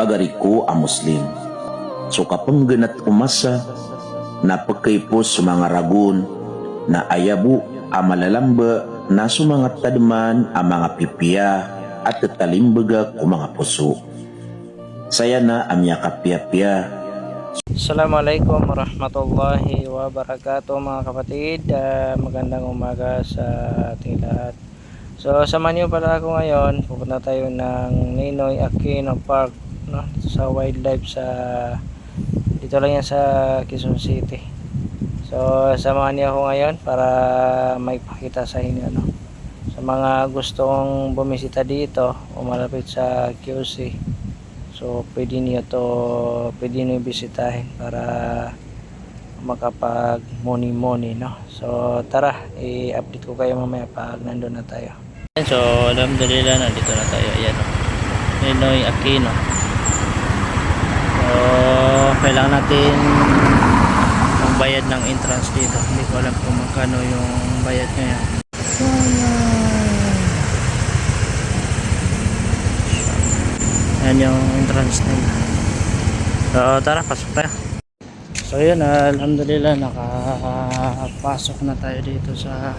agari ko a Muslim. So kapag ganat umasa, napagkaipos sa mga ragun na ayabu a malalamba na sumangat tadman a mga pipiya at tatalimbaga ko mga puso. Saya na amya kapya-pya. Assalamualaikum warahmatullahi wabarakatuh mga kapatid. Magandang umaga sa ating lahat. So samahan niyo pala ako ngayon. Pupunta tayo ng Ninoy Aquino Park, no? Sa wildlife dito lang yan sa Quezon City. So samahan niyo ako ngayon para maipakita sa inyo, no? Sa mga gustong bumisita dito o malapit sa QC. So pwede niyo bisitahin para makapag money, no? So tara, i-update ko kayo mamaya pag nandun na tayo. So alhamdulillah, nandito na tayo. Ayan, Ninoy Aquino. So kailangan natin magbayad ng entrance dito. Hindi ko alam kung magkano yung bayad ngayon. Yan yung entrance nila. So tara, pasok tayo. So yun, alhamdulillah nakapasok na tayo dito sa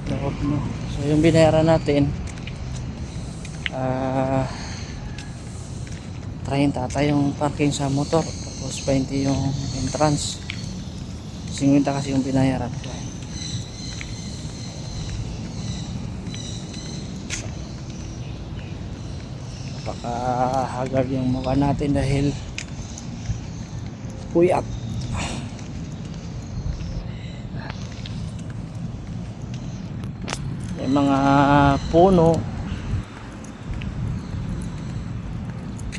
loob, no? So yung binayaran natin 30 yung parking sa motor, tapos 20 yung entrance. 50 kasi yung binayaran ko. Napakahagard yung mukha natin dahil puyat. May mga puno,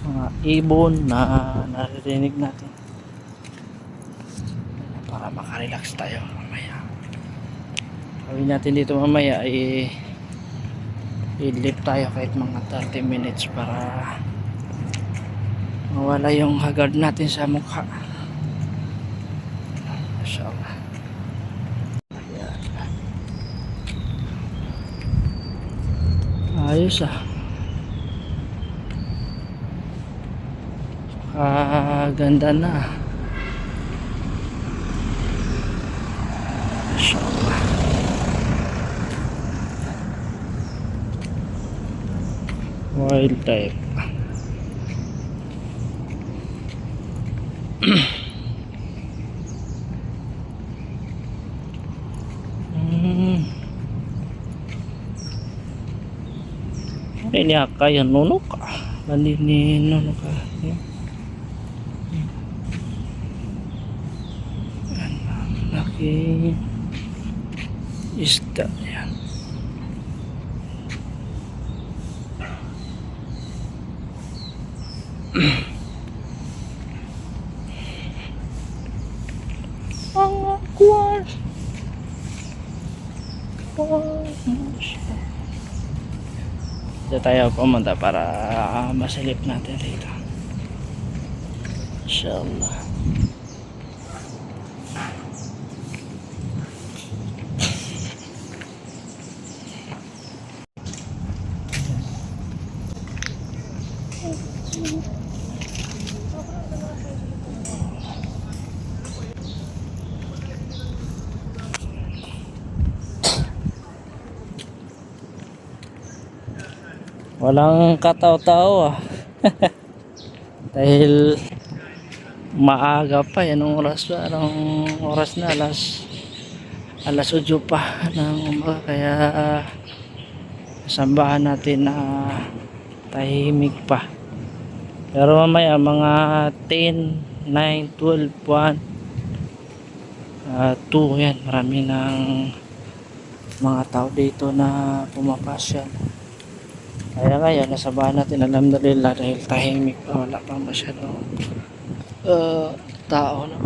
mga ibon na naririnig natin para makarelax tayo mamaya. Gawin natin dito mamaya i-lift tayo kahit mga 30 minutes para mawala yung haggard natin sa mukha. Mashallah. Ayan. Ayos ganda na. Mashallah. Wildlife. Ini kaya nunuk ni nunuk laki isda yan. Ang kuwas dito tayo pumunta para masilip natin dito, inshallah. Walang kataw-tao dahil maaga pa. Anong oras ba? Anong oras na? Alas 8 pa ng umaga, kaya sambahan natin na tahimik pa. Pero mamaya mga 10, 9, 12, 1, 2 yan, marami ng mga tao dito na pumapasyan. Kaya ngayon nasabahan natin, alhamdulillah, dahil tahimik pa, wala pa masyadong tao, no?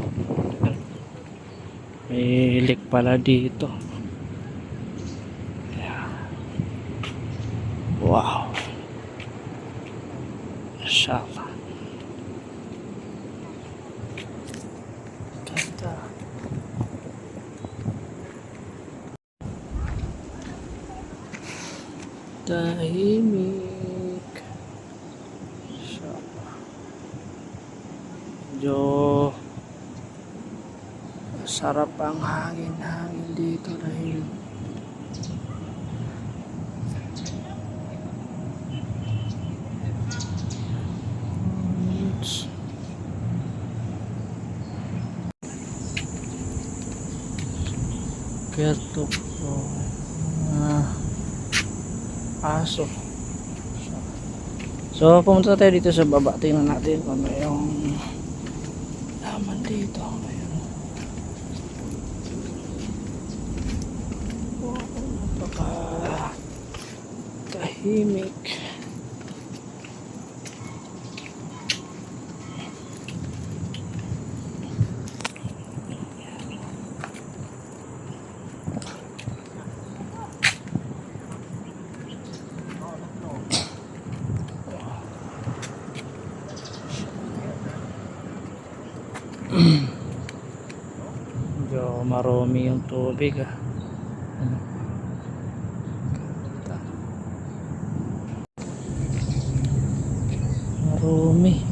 May lake pala dito. Wow, mashallah. Ganda. Tahimik. Medyo sarap ang hangin dito dahil kerto aso. So pumunta tayo dito sa baba, tingnan natin kung may yung laman dito. Ayun. Oh, napaka tahimik. Medyo marumi yung tubig marumi.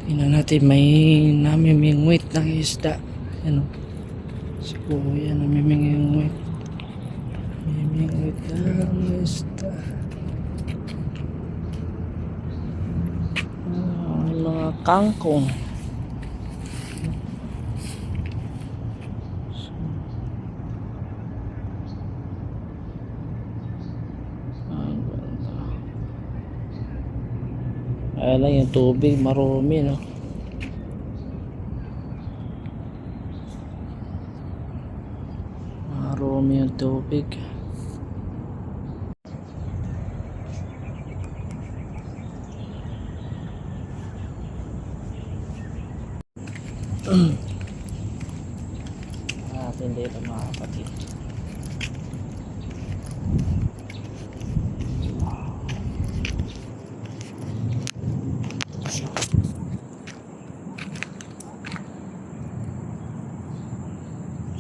Tingnan natin, may namimingwit ng isda. Ano? Si Kuya namimingwit. Namimingwit ng isda. May mga kangkong. Ayan lang yung tubig, marumi, no? Marumi yung tubig. Natin dito mga kapatid.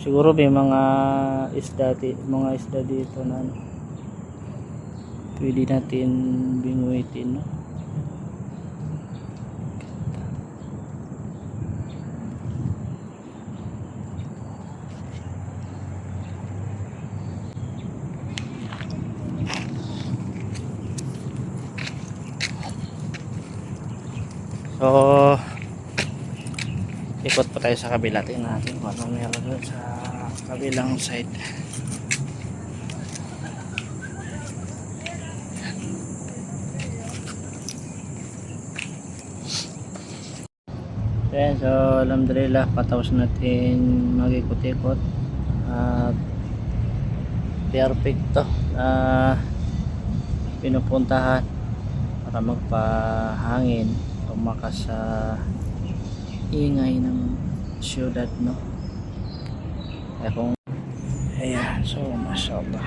Siguro may mga isda dito na ano, pwede natin bingwitin, no? So ikot pa tayo sa kabila, tingnan natin kung ano meron doon sa kabilang side. Ayan, so alhamdulillah patapos natin mag-ikot-ikot at perfecto na pinupuntahan para magpahangin, tumakas sa ingay ng syudad, no? Ayan, so mashallah,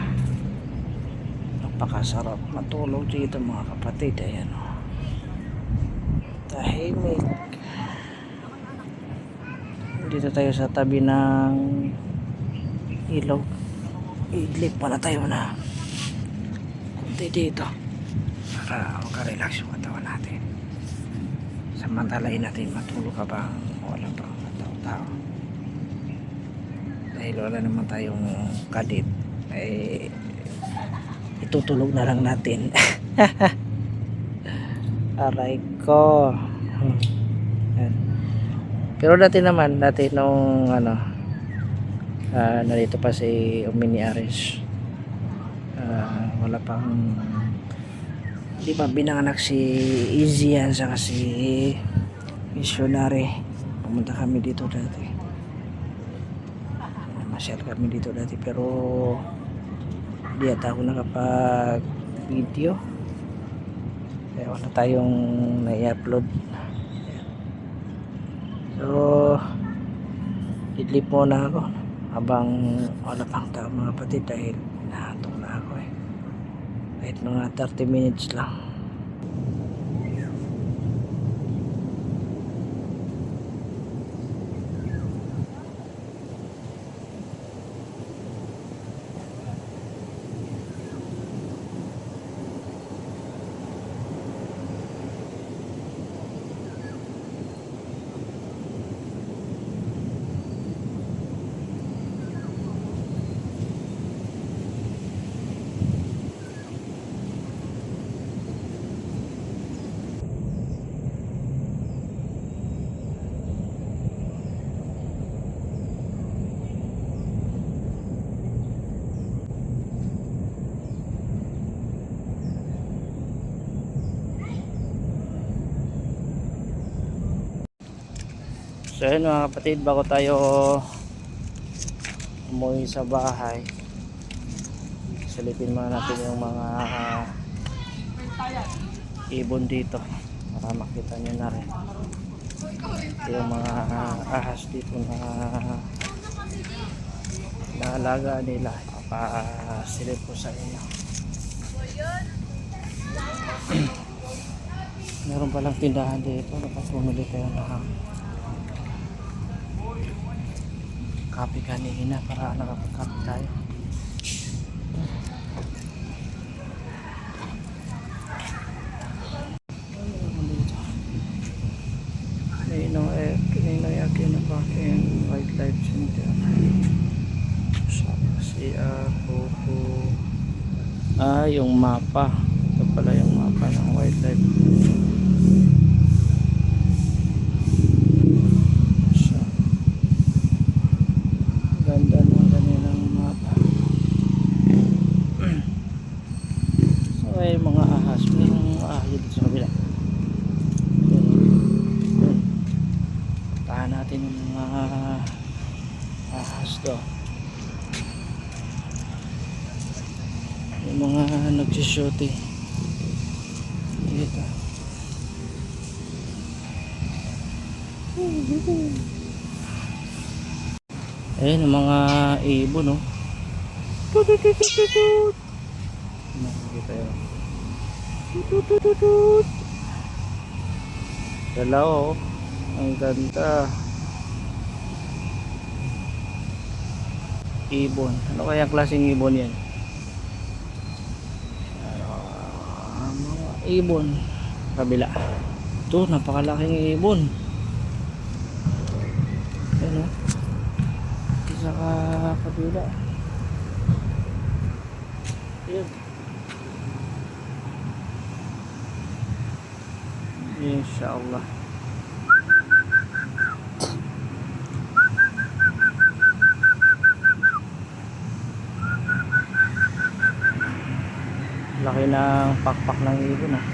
napakasarap matulog dito mga kapatid. Ayan, oh, tahimik. Dito tayo sa tabi ng ilog, idlip pala tayo na kunti dito para makarelax yung katawan natin. Samantalain natin matulog ka ba, wala pang tao-tao, dahil wala naman tayong kadit, ay itutulog na lang natin. Aray ko. Yan. Pero dati nung ano, narito pa si Umini Ares, wala pang, di ba binanganak si Easy yan, saka si Missionary. Pumunta kami dito dati, masyal kami dito dati, pero di ata ako nakapag video. Kaya wala tayong na-upload. So idlip muna ako habang wala pang tao mga kapatid dahil nahatong na ako kahit mga 30 minutes lang. So yun mga kapatid, bago tayo umuwi sa bahay, silipin muna natin yung mga ibon dito para makita nyo na rin. Ito yung mga ahas dito na naalaga nila. Papasilip ko sa inyo. Meron palang tindahan dito, nakapumili tayo na kape kanina para nakapagkape tayo. Ninong yakin na bakin wildlife center sa CR Popo. Yung mapa. Ito pala yung mapa ng wildlife. Ganda ng kanilang mapa. So ay mga ahas, mayroong mga ahas dito sa kabila. Tahan natin yung mga ahas do. Yung mga nagsishooting dito. Ayun ang mga ibon, no? Tututututut. Nakikita yun. Tututututut. Dalaw, oh. Ang ganda. Ibon. Ano kaya klaseng ibon yan? Mga ibon. Kabila. Ito, napakalaking ibon. Ano? Sa kabila. Ayan. Insyaallah. Laki ng pakpak ng ibon ah.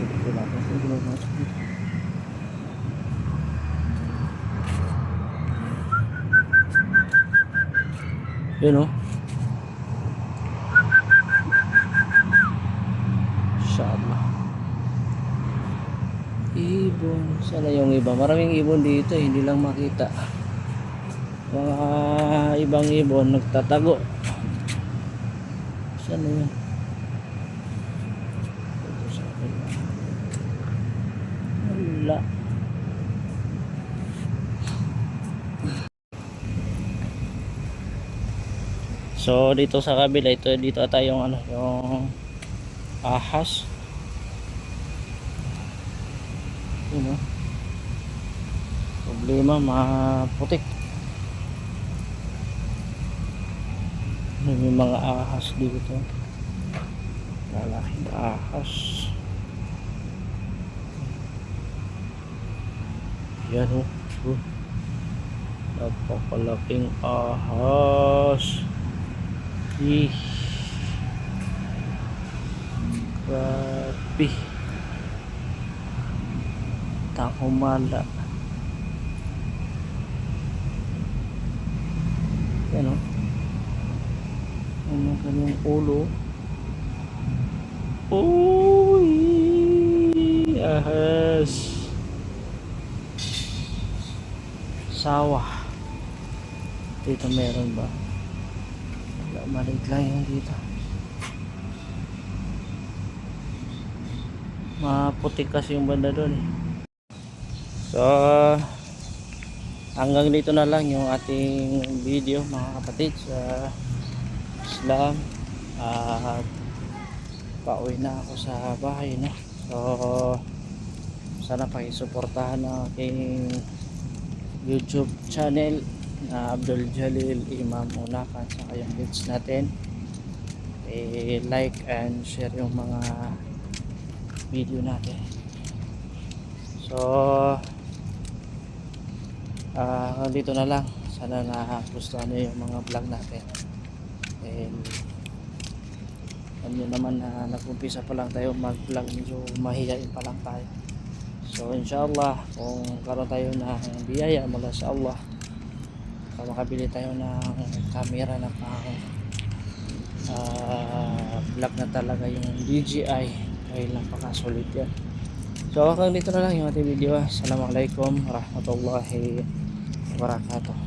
Sige natin. Sige natin. Yun o. Inshallah. Ibon. Sana yung iba. Maraming ibon dito eh. Hindi lang makita. Mga ibang ibon nagtatago. Sana yun? Ito sa akin. Wala. So dito sa kabila dito ata yung yung ahas. Yun, problema maputik. May mga ahas dito. Lalaking ahas. Yan napakalaking ahas. Grabe. Takumala. Yan o. Ang kanyang ulo. Uy, ahas. Sawa. Dito meron ba? Wala, maliit lang yun dito. Maputik kasi yung banda doon eh. So, hanggang dito na lang yung ating video mga kapatid sa Islam. At pauwi na ako sa bahay na. So, sana pakisuportahan ang aking YouTube channel na Abdul Jalil Imam Unakan sa kayong page natin. Like and share yung mga video natin. So, dito na lang. Sana nagustuhan nyo yung mga vlog natin. And alam nyo naman na nag-umpisa pa lang tayo mag-vlog, medyo mahihain pa lang tayo. So inshallah, kung karoon tayo ng biyaya mula sa Allah, makabili tayo ng camera na pang vlog na talaga yung DJI, ay napakasulit yan. So hanggang dito na lang yung ating video. Assalamualaikum warahmatullahi wabarakatuh.